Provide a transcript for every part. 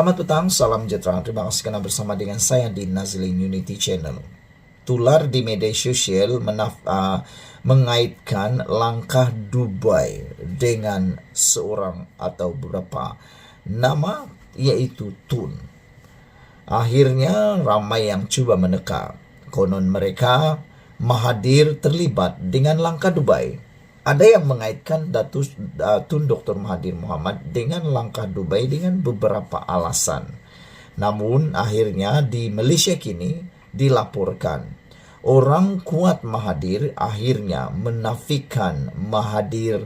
Selamat petang, salam sejahtera. Terima kasih karena bersama dengan saya di Nazlin Unity Channel. Tular di media sosial mengaitkan langkah Dubai dengan seorang atau beberapa nama, yaitu Tun. Akhirnya ramai yang coba meneka. Konon mereka Mahathir terlibat dengan langkah Dubai. Ada yang mengaitkan Tun Dr. Mahathir Mohamad dengan langkah Dubai dengan beberapa alasan. Namun akhirnya di Malaysia kini dilaporkan orang kuat Mahathir akhirnya menafikan Mahathir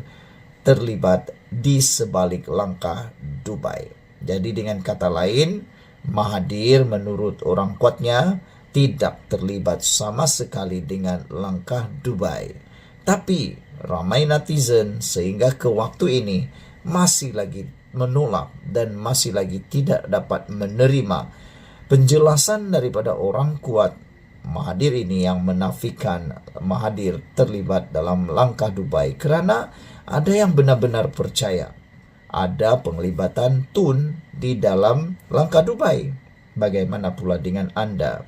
terlibat di sebalik langkah Dubai. Jadi dengan kata lain, Mahathir menurut orang kuatnya tidak terlibat sama sekali dengan langkah Dubai. Tapi ramai netizen sehingga ke waktu ini masih lagi menolak dan masih lagi tidak dapat menerima penjelasan daripada orang kuat Mahathir ini yang menafikan Mahathir terlibat dalam langkah Dubai, kerana ada yang benar-benar percaya ada penglibatan Tun di dalam langkah Dubai. Bagaimana pula dengan anda?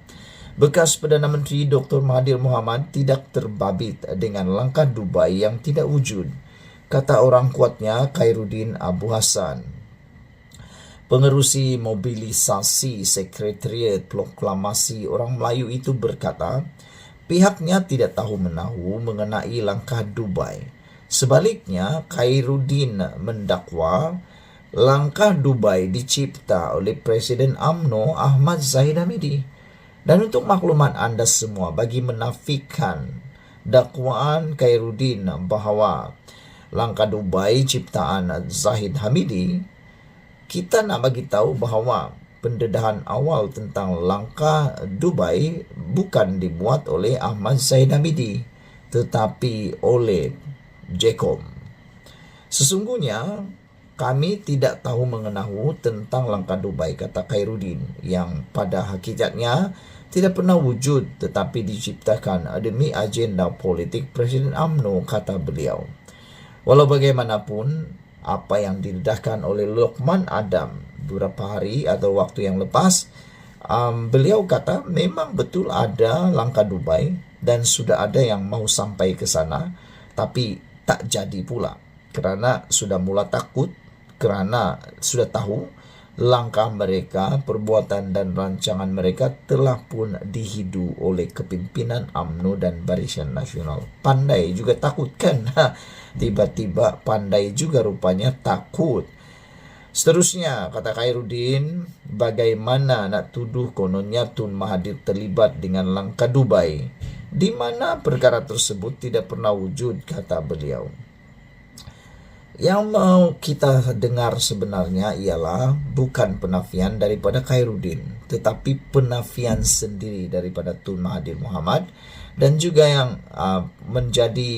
Bekas Perdana Menteri Dr. Mahathir Mohamad tidak terbabit dengan langkah Dubai yang tidak wujud, kata orang kuatnya Khairuddin Abu Hassan. Pengerusi mobilisasi Sekretariat Proklamasi Orang Melayu itu berkata, pihaknya tidak tahu menahu mengenai langkah Dubai. Sebaliknya, Khairuddin mendakwa langkah Dubai dicipta oleh Presiden UMNO Ahmad Zahid Hamidi. Dan untuk maklumat anda semua, bagi menafikan dakwaan Khairuddin bahawa langkah Dubai ciptaan Zahid Hamidi, kita nak bagi tahu bahawa pendedahan awal tentang langkah Dubai bukan dibuat oleh Ahmad Zahid Hamidi, tetapi oleh JCOM. Sesungguhnya kami tidak tahu mengenahu tentang langkah Dubai, kata Khairuddin, yang pada hakikatnya tidak pernah wujud tetapi diciptakan demi agenda politik Presiden UMNO, kata beliau. Walau bagaimanapun, apa yang didedahkan oleh Lokman Adam beberapa hari atau waktu yang lepas, beliau kata memang betul ada langkah Dubai dan sudah ada yang mau sampai ke sana, tapi tak jadi pula kerana sudah mula takut, kerana sudah tahu langkah mereka, perbuatan dan rancangan mereka telah pun dihidu oleh kepimpinan UMNO dan Barisan Nasional. Pandai juga takut kan? Tiba-tiba pandai juga rupanya takut. Seterusnya, kata Khairuddin, bagaimana nak tuduh kononnya Tun Mahathir terlibat dengan langkah Dubai, di mana perkara tersebut tidak pernah wujud, kata beliau. Yang mau kita dengar sebenarnya ialah bukan penafian daripada Khairuddin, tetapi penafian sendiri daripada Tun Mahathir Mohamad. Dan juga yang menjadi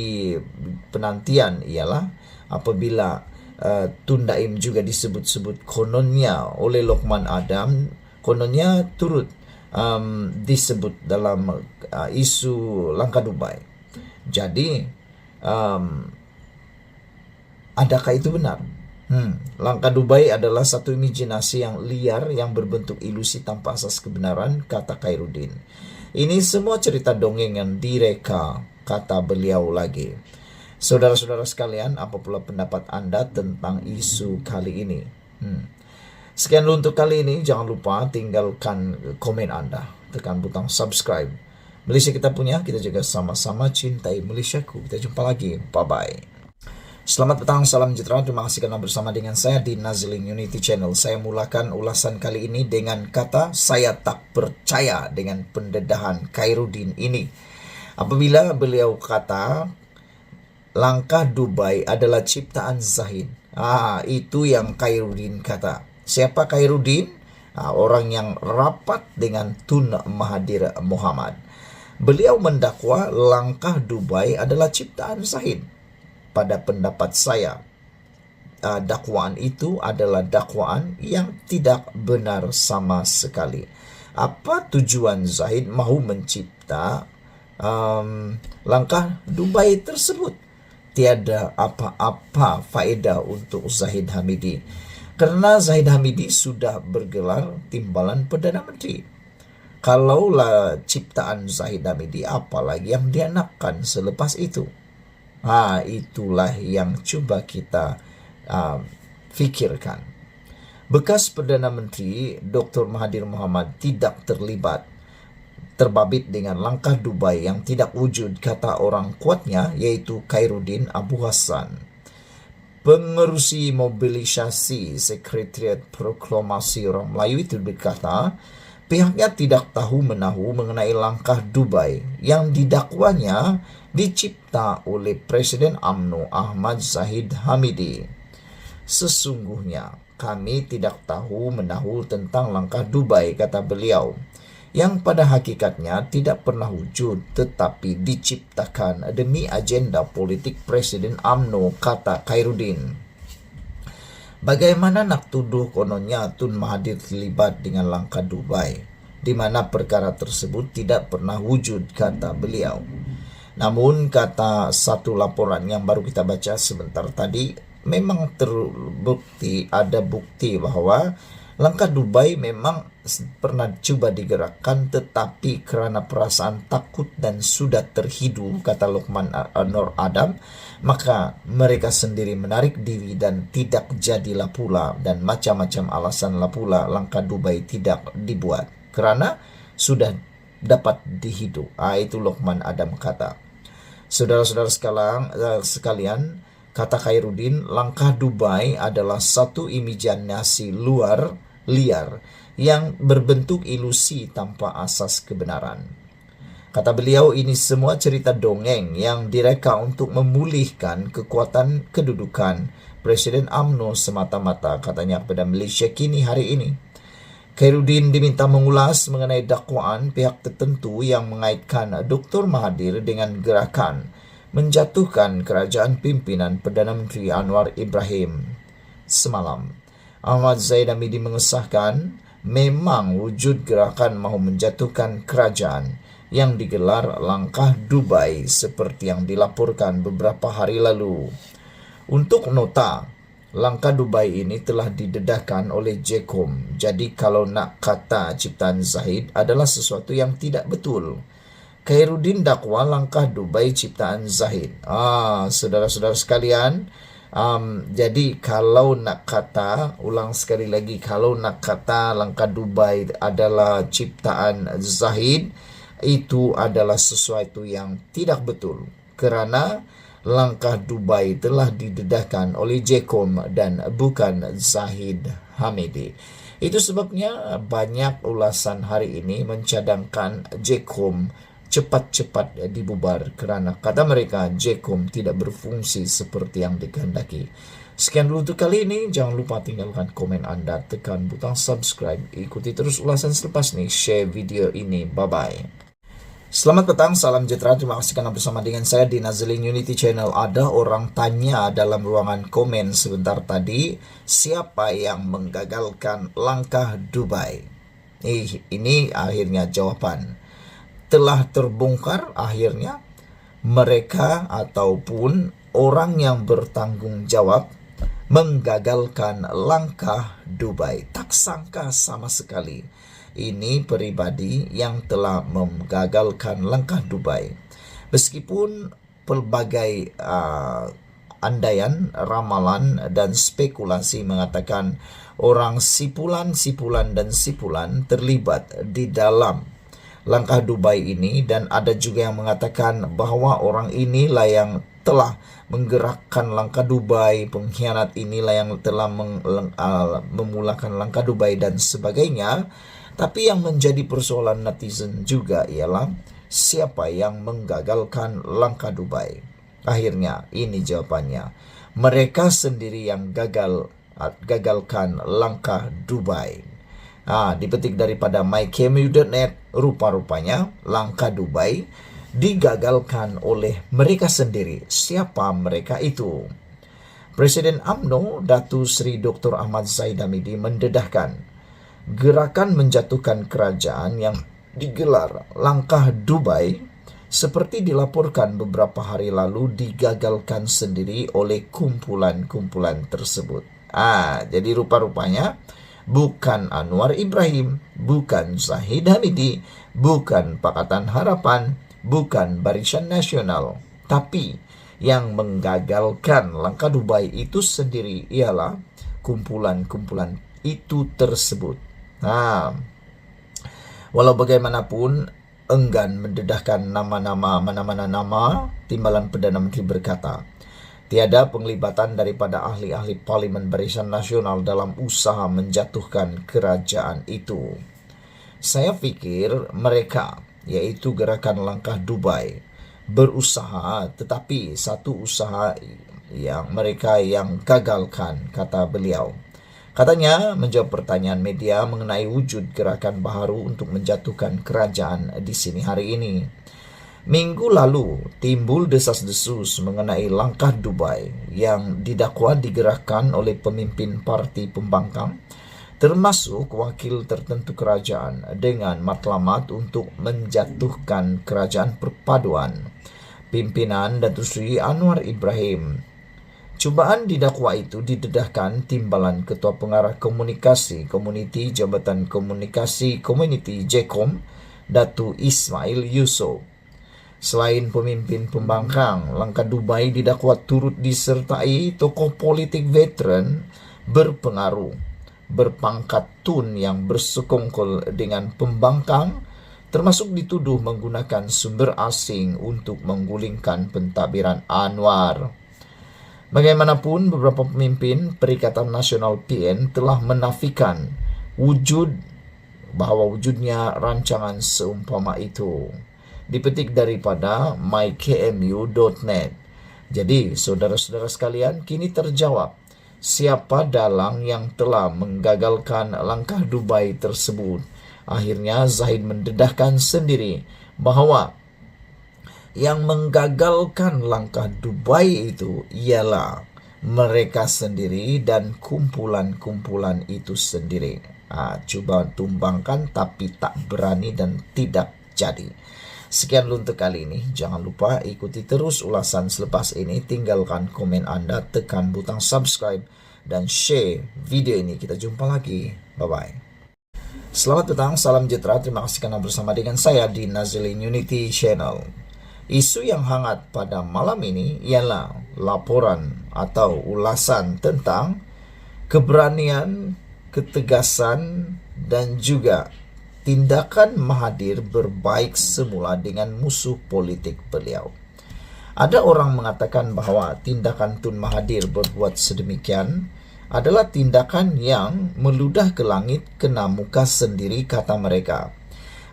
penantian ialah apabila Tun Daim juga disebut-sebut kononnya oleh Lokman Adam, kononnya turut disebut dalam isu langkah Dubai. Jadi adakah itu benar? Langkah Dubai adalah satu imajinasi yang liar yang berbentuk ilusi tanpa asas kebenaran, kata Khairuddin. Ini semua cerita dongeng yang direka, kata beliau lagi. Saudara-saudara sekalian, apa pula pendapat anda tentang isu kali ini? Sekian dulu untuk kali ini. Jangan lupa tinggalkan komen anda, tekan butang subscribe. Malaysia kita punya, kita juga sama-sama cintai Malaysiaku. Kita jumpa lagi. Bye-bye. Selamat petang, salam sejahtera. Terima kasih karena bersama dengan saya di Nazlin Unity Channel. Saya mulakan ulasan kali ini dengan kata saya tak percaya dengan pendedahan Khairuddin ini. Apabila beliau kata langkah Dubai adalah ciptaan Zahid. Itu yang Khairuddin kata. Siapa Khairuddin? Orang yang rapat dengan Tun Mahathir Mohamad. Beliau mendakwa langkah Dubai adalah ciptaan Zahid. Pada pendapat saya, dakwaan itu adalah dakwaan yang tidak benar sama sekali. Apa tujuan Zahid mahu mencipta langkah Dubai tersebut? Tiada apa-apa faedah untuk Zahid Hamidi. Karena Zahid Hamidi sudah bergelar timbalan Perdana Menteri. Kalaulah ciptaan Zahid Hamidi, apalagi yang dia nakkan selepas itu. Itulah yang coba kita fikirkan. Bekas Perdana Menteri Dr. Mahathir Mohamad tidak terbabit dengan langkah Dubai yang tidak wujud, kata orang kuatnya, yaitu Khairuddin Abu Hassan. Pengerusi mobilisasi Sekretariat Proklamasi Orang Melayu itu berkata, pihaknya tidak tahu-menahu mengenai langkah Dubai yang didakwanya dicipta oleh Presiden UMNO Ahmad Zahid Hamidi. Sesungguhnya kami tidak tahu-menahu tentang langkah Dubai, kata beliau, yang pada hakikatnya tidak pernah wujud tetapi diciptakan demi agenda politik Presiden UMNO, kata Khairuddin. Bagaimana nak tuduh kononnya Tun Mahathir terlibat dengan langkah Dubai, di mana perkara tersebut tidak pernah wujud, kata beliau. Namun, kata satu laporan yang baru kita baca sebentar tadi, memang ada bukti bahwa langkah Dubai memang pernah coba digerakkan, tetapi karena perasaan takut dan sudah terhidu, kata Luqman Nur Adam, maka mereka sendiri menarik diri dan tidak jadilah pula, dan macam-macam alasanlah pula langkah Dubai tidak dibuat karena sudah dapat dihidu. Itu Luqman Adam kata. Saudara-saudara sekalian, kata Khairuddin, langkah Dubai adalah satu imajinasi liar yang berbentuk ilusi tanpa asas kebenaran. Kata beliau, ini semua cerita dongeng yang direka untuk memulihkan kekuatan kedudukan Presiden UMNO semata-mata, katanya kepada Malaysia Kini hari ini. Khairuddin diminta mengulas mengenai dakwaan pihak tertentu yang mengaitkan Dr. Mahathir dengan gerakan menjatuhkan kerajaan pimpinan Perdana Menteri Anwar Ibrahim. Semalam, Ahmad Zahid Hamidi mengesahkan memang wujud gerakan mahu menjatuhkan kerajaan yang digelar langkah Dubai seperti yang dilaporkan beberapa hari lalu. Untuk nota, langkah Dubai ini telah didedahkan oleh JCOM. Jadi kalau nak kata ciptaan Zahid adalah sesuatu yang tidak betul. Khairuddin dakwa langkah Dubai ciptaan Zahid. Saudara-saudara sekalian, jadi kalau nak kata, ulang sekali lagi, kalau nak kata langkah Dubai adalah ciptaan Zahid, itu adalah sesuatu yang tidak betul, kerana langkah Dubai telah didedahkan oleh JCOM dan bukan Zahid Hamidi. Itu sebabnya banyak ulasan hari ini mencadangkan JCOM cepat-cepat dibubar kerana kata mereka JCOM tidak berfungsi seperti yang dikehendaki. Sekian dulu untuk kali ini. Jangan lupa tinggalkan komen anda, tekan butang subscribe, ikuti terus ulasan selepas ini, share video ini. Bye-bye. Selamat petang, salam sejahtera. Terima kasih karena bersama dengan saya di Nazlin Unity Channel. Ada orang tanya dalam ruangan komen sebentar tadi, siapa yang menggagalkan langkah Dubai? Ini akhirnya jawaban telah terbongkar. Akhirnya mereka ataupun orang yang bertanggung jawab menggagalkan langkah Dubai. Tak sangka sama sekali ini pribadi yang telah menggagalkan langkah Dubai. Meskipun pelbagai andaian, ramalan dan spekulasi mengatakan orang sipulan terlibat di dalam langkah Dubai ini, dan ada juga yang mengatakan bahwa orang inilah yang telah menggerakkan langkah Dubai, pengkhianat inilah yang telah memulakan langkah Dubai dan sebagainya. Tapi yang menjadi persoalan netizen juga ialah siapa yang menggagalkan langkah Dubai. Akhirnya ini jawabannya. Mereka sendiri yang gagalkan langkah Dubai. Dipetik daripada myKMU.net, rupa-rupanya langkah Dubai digagalkan oleh mereka sendiri. Siapa mereka itu? Presiden UMNO Datuk Seri Dr. Ahmad Zahid Hamidi mendedahkan gerakan menjatuhkan kerajaan yang digelar langkah Dubai seperti dilaporkan beberapa hari lalu digagalkan sendiri oleh kumpulan-kumpulan tersebut. Jadi rupa-rupanya bukan Anwar Ibrahim, bukan Zahid Hamidi, bukan Pakatan Harapan, bukan Barisan Nasional, tapi yang menggagalkan langkah Dubai itu sendiri ialah kumpulan-kumpulan itu tersebut. Walau bagaimanapun enggan mendedahkan mana-mana nama, Timbalan Perdana Menteri berkata, tiada penglibatan daripada ahli-ahli Parlimen Barisan Nasional dalam usaha menjatuhkan kerajaan itu. Saya fikir mereka, yaitu Gerakan Langkah Dubai, berusaha, tetapi satu usaha yang mereka yang gagalkan, kata beliau. Katanya menjawab pertanyaan media mengenai wujud gerakan baharu untuk menjatuhkan kerajaan di sini hari ini. Minggu lalu timbul desas-desus mengenai langkah Dubai yang didakwa digerakkan oleh pemimpin parti pembangkang, termasuk wakil tertentu kerajaan, dengan matlamat untuk menjatuhkan kerajaan perpaduan pimpinan Datuk Seri Anwar Ibrahim. Cubaan didakwa itu didedahkan Timbalan Ketua Pengarah Komunikasi Komuniti Jabatan Komunikasi Komuniti JKOM, Datuk Ismail Yusof. Selain pemimpin pembangkang, langkah Dubai didakwa turut disertai tokoh politik veteran berpengaruh, berpangkat tun yang bersekongkol dengan pembangkang, termasuk dituduh menggunakan sumber asing untuk menggulingkan pentadbiran Anwar. Bagaimanapun, beberapa pemimpin Perikatan Nasional PN telah menafikan bahwa wujudnya rancangan seumpama itu. Dipetik daripada mykmu.net. Jadi, saudara-saudara sekalian, kini terjawab siapa dalang yang telah menggagalkan langkah Dubai tersebut. Akhirnya Zahid mendedahkan sendiri bahawa yang menggagalkan langkah Dubai itu ialah mereka sendiri dan kumpulan-kumpulan itu sendiri. Cuba tumbangkan tapi tak berani dan tidak jadi. Sekian untuk kali ini. Jangan lupa ikuti terus ulasan selepas ini. Tinggalkan komen Anda, tekan butang subscribe dan share video ini. Kita jumpa lagi. Bye-bye. Selamat petang, salam sejahtera. Terima kasih karena bersama dengan saya di Nazilin Unity Channel. Isu yang hangat pada malam ini ialah laporan atau ulasan tentang keberanian, ketegasan, dan juga tindakan Mahathir berbaik semula dengan musuh politik beliau. Ada orang mengatakan bahawa tindakan Tun Mahathir berbuat sedemikian adalah tindakan yang meludah ke langit kena muka sendiri, kata mereka.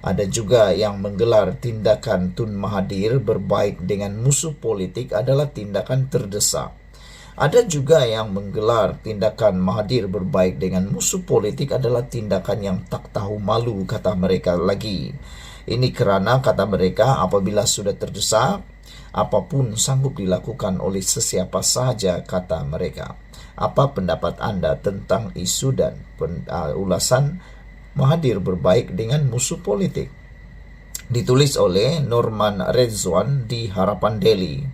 Ada juga yang menggelar tindakan Tun Mahathir berbaik dengan musuh politik adalah tindakan terdesak. Ada juga yang menggelar tindakan Mahathir berbaik dengan musuh politik adalah tindakan yang tak tahu malu, kata mereka lagi. Ini kerana, kata mereka, apabila sudah terdesak, apapun sanggup dilakukan oleh sesiapa sahaja, kata mereka. Apa pendapat Anda tentang isu dan ulasan Mahathir berbaik dengan musuh politik? Ditulis oleh Norman Redzwan di Harapan Daily.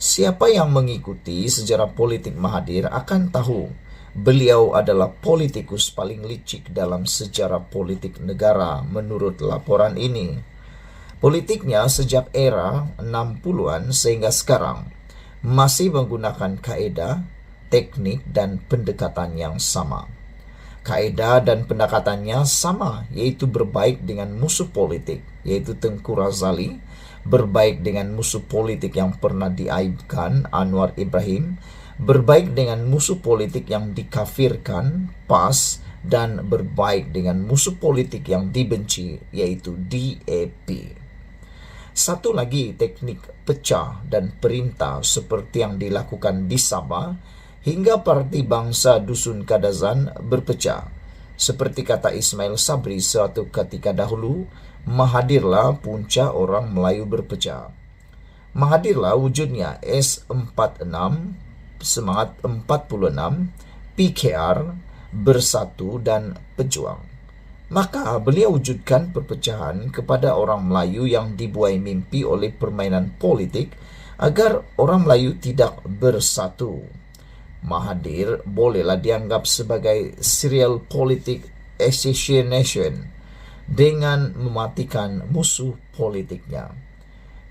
Siapa yang mengikuti sejarah politik Mahathir akan tahu beliau adalah politikus paling licik dalam sejarah politik negara menurut laporan ini. Politiknya sejak era 60-an sehingga sekarang masih menggunakan kaedah, teknik dan pendekatan yang sama. Kaedah dan pendekatannya sama, yaitu berbaik dengan musuh politik, yaitu Tengku Razali, berbaik dengan musuh politik yang pernah diaibkan Anwar Ibrahim, berbaik dengan musuh politik yang dikafirkan PAS, dan berbaik dengan musuh politik yang dibenci, yaitu DAP. Satu lagi teknik pecah dan perintah seperti yang dilakukan di Sabah hingga Parti Bangsa Dusun Kadazan berpecah. Seperti kata Ismail Sabri suatu ketika dahulu, Mahathirlah punca orang Melayu berpecah. Mahathirlah wujudnya S46, semangat 46, PKR, bersatu dan pejuang. Maka beliau wujudkan perpecahan kepada orang Melayu yang dibuai mimpi oleh permainan politik agar orang Melayu tidak bersatu. Mahathir bolehlah dianggap sebagai serial politik assassination dengan mematikan musuh politiknya.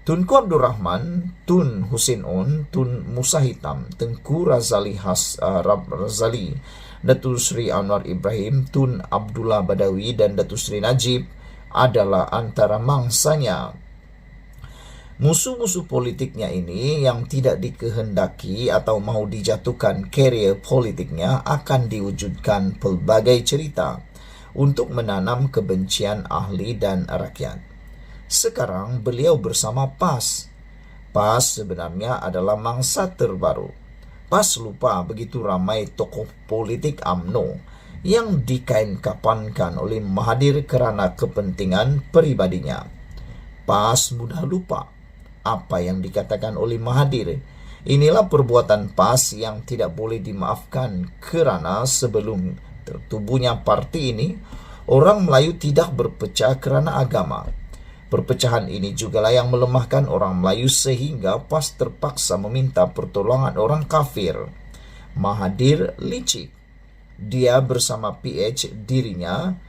Tunku Abdul Rahman, Tun Hussein On, Tun Musa Hitam, Tengku Razali Razali, Datuk Seri Anwar Ibrahim, Tun Abdullah Badawi, dan Datuk Seri Najib adalah antara mangsanya. Musuh-musuh politiknya ini yang tidak dikehendaki atau mau dijatuhkan karier politiknya akan diwujudkan pelbagai cerita untuk menanam kebencian ahli dan rakyat. Sekarang beliau bersama PAS. PAS sebenarnya adalah mangsa terbaru. PAS lupa begitu ramai tokoh politik UMNO yang dikain-kapankan oleh Mahathir kerana kepentingan pribadinya. PAS mudah lupa apa yang dikatakan oleh Mahathir. Inilah perbuatan PAS yang tidak boleh dimaafkan kerana sebelum tertubuhnya parti ini, orang Melayu tidak berpecah kerana agama. Perpecahan ini jugalah yang melemahkan orang Melayu sehingga PAS terpaksa meminta pertolongan orang kafir. Mahathir licik. Dia bersama PH dirinya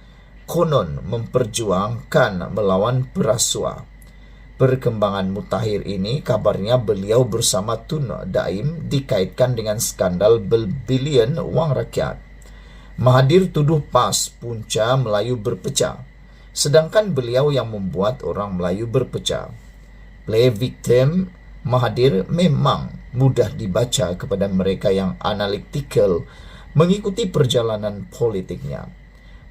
konon memperjuangkan melawan perasuah. Perkembangan mutakhir ini kabarnya beliau bersama Tun Daim dikaitkan dengan skandal berbilion wang rakyat. Mahathir tuduh PAS punca Melayu berpecah, sedangkan beliau yang membuat orang Melayu berpecah. Play victim Mahathir memang mudah dibaca kepada mereka yang analytical mengikuti perjalanan politiknya.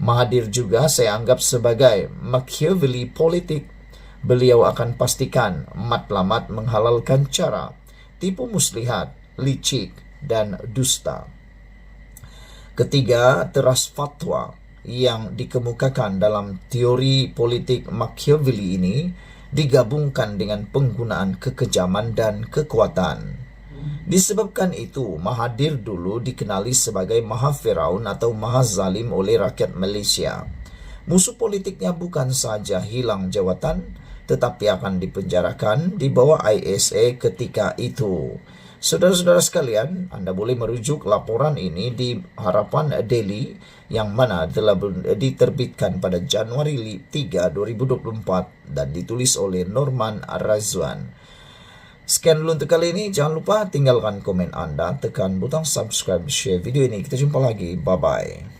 Mahathir juga saya anggap sebagai Machiavelli politik. Beliau akan pastikan matlamat menghalalkan cara, tipu muslihat, licik, dan dusta. Ketiga, teras fatwa yang dikemukakan dalam teori politik Machiavelli ini digabungkan dengan penggunaan kekejaman dan kekuatan. Disebabkan itu, Mahathir dulu dikenali sebagai Maha Firaun atau Maha Zalim oleh rakyat Malaysia. Musuh politiknya bukan saja hilang jawatan, tetapi akan dipenjarakan di bawah ISA ketika itu. Saudara-saudara sekalian, Anda boleh merujuk laporan ini di Harapan Daily yang mana telah diterbitkan pada Januari 3, 2024 dan ditulis oleh Norman Razwan. Sekian dulu untuk kali ini. Jangan lupa tinggalkan komen Anda, tekan butang subscribe, share video ini. Kita jumpa lagi. Bye-bye.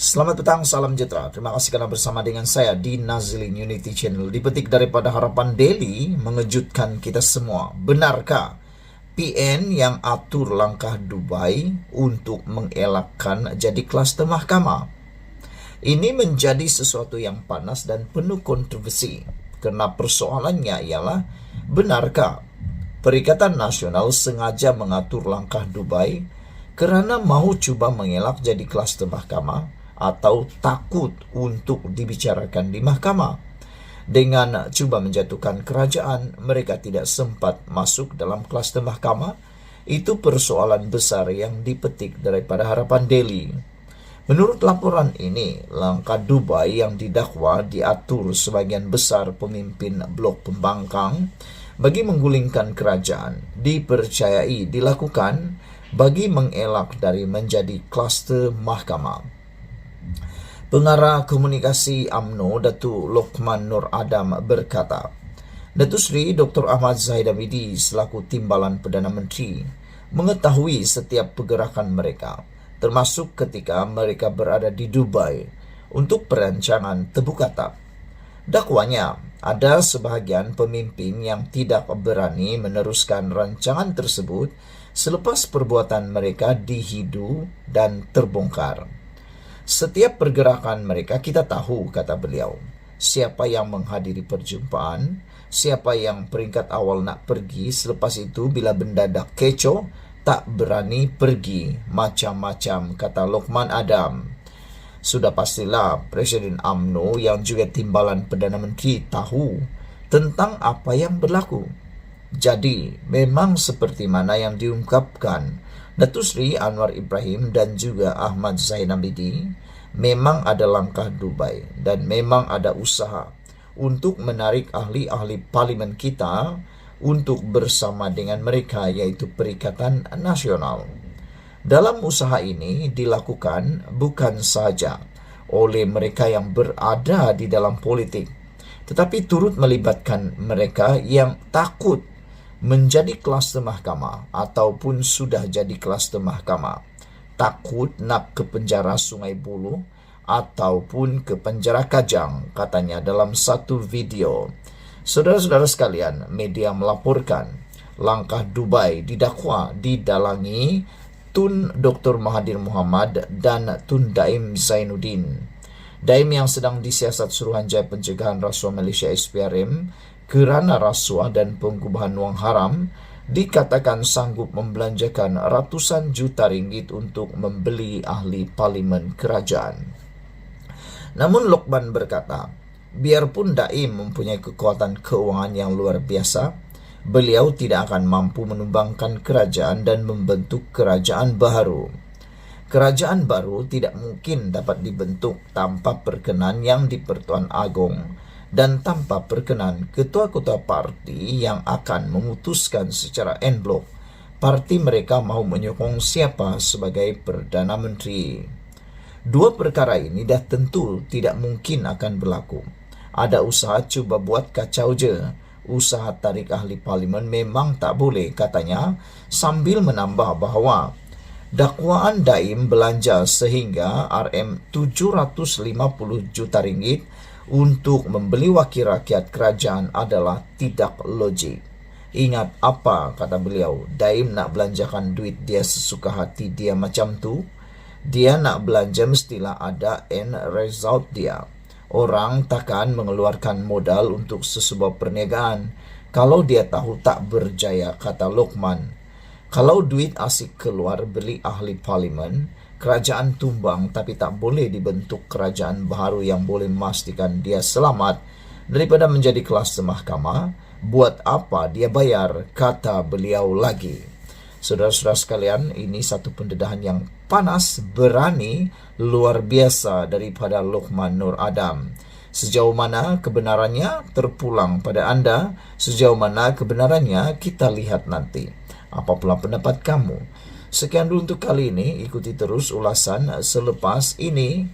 Selamat petang, salam sejahtera. Terima kasih karena bersama dengan saya di Nazlin Unity Channel. Dipetik daripada Harapan Daily mengejutkan kita semua. Benarkah PN yang atur langkah Dubai untuk mengelakkan jadi kluster mahkamah? Ini menjadi sesuatu yang panas dan penuh kontroversi. Karena persoalannya ialah, benarkah Perikatan Nasional sengaja mengatur langkah Dubai kerana mahu cuba mengelak jadi kluster mahkamah atau takut untuk dibicarakan di mahkamah? Dengan cuba menjatuhkan kerajaan, mereka tidak sempat masuk dalam kluster mahkamah. Itu persoalan besar yang dipetik daripada Harapan Daily. Menurut laporan ini, langkah Dubai yang didakwa diatur sebagian besar pemimpin blok pembangkang bagi menggulingkan kerajaan dipercayai dilakukan bagi mengelak dari menjadi kluster mahkamah. Pengarah Komunikasi UMNO Datuk Lokman Nur Adam berkata, Datuk Seri Dr. Ahmad Zahid Hamidi selaku Timbalan Perdana Menteri mengetahui setiap pergerakan mereka, termasuk ketika mereka berada di Dubai untuk perancangan Tebu Katap. Dakwanya, ada sebahagian pemimpin yang tidak berani meneruskan rancangan tersebut selepas perbuatan mereka dihidu dan terbongkar. Setiap pergerakan mereka kita tahu, kata beliau. Siapa yang menghadiri perjumpaan, siapa yang peringkat awal nak pergi, selepas itu bila benda dah kecoh, tak berani pergi. Macam-macam, kata Lokman Adam. Sudah pastilah Presiden UMNO yang juga Timbalan Perdana Menteri tahu tentang apa yang berlaku. Jadi, memang seperti mana yang diungkapkan Datuk Seri Anwar Ibrahim dan juga Ahmad Zahid Hamidi, memang ada langkah Dubai dan memang ada usaha untuk menarik ahli-ahli parlimen kita untuk bersama dengan mereka, yaitu Perikatan Nasional. Dalam usaha ini dilakukan bukan saja oleh mereka yang berada di dalam politik, tetapi turut melibatkan mereka yang takut menjadi kluster mahkamah ataupun sudah jadi kluster mahkamah, takut nak ke penjara Sungai Buloh ataupun ke penjara Kajang, katanya dalam satu video. Saudara-saudara sekalian, media melaporkan langkah Dubai didakwa didalangi Tun Dr. Mahathir Mohamad dan Tun Daim Zainuddin. Daim yang sedang disiasat Suruhanjaya Pencegahan Rasuah Malaysia SPRM kerana rasuah dan pengubahan wang haram dikatakan sanggup membelanjakan ratusan juta ringgit untuk membeli ahli parlimen kerajaan. Namun Lokman berkata, biarpun Daim mempunyai kekuatan keuangan yang luar biasa, beliau tidak akan mampu menumbangkan kerajaan dan membentuk kerajaan baru. Kerajaan baru tidak mungkin dapat dibentuk tanpa perkenan yang di-Pertuan Agong dan tanpa perkenan ketua-ketua parti yang akan memutuskan secara en blok parti mereka mahu menyokong siapa sebagai Perdana Menteri. Dua perkara ini dah tentu tidak mungkin akan berlaku. Ada usaha cuba buat kacau je. Usaha tarik ahli parlimen memang tak boleh, katanya, sambil menambah bahawa dakwaan Daim belanja sehingga RM750 juta ringgit untuk membeli wakil rakyat kerajaan adalah tidak logik. Ingat apa kata beliau, Daim nak belanjakan duit dia sesuka hati dia macam tu. Dia nak belanja mestilah ada end result dia. Orang takkan mengeluarkan modal untuk sesebuah perniagaan kalau dia tahu tak berjaya, kata Lokman. Kalau duit asik keluar beli ahli parlimen, kerajaan tumbang, tapi tak boleh dibentuk kerajaan baru yang boleh memastikan dia selamat daripada menjadi kluster mahkamah. Buat apa dia bayar, kata beliau lagi. Saudara-saudara sekalian, ini satu pendedahan yang panas, berani, luar biasa daripada Lokman Nur Adam. Sejauh mana kebenarannya terpulang pada anda, sejauh mana kebenarannya kita lihat nanti. Apa pula pendapat kamu? Sekian dulu untuk kali ini, ikuti terus ulasan selepas ini.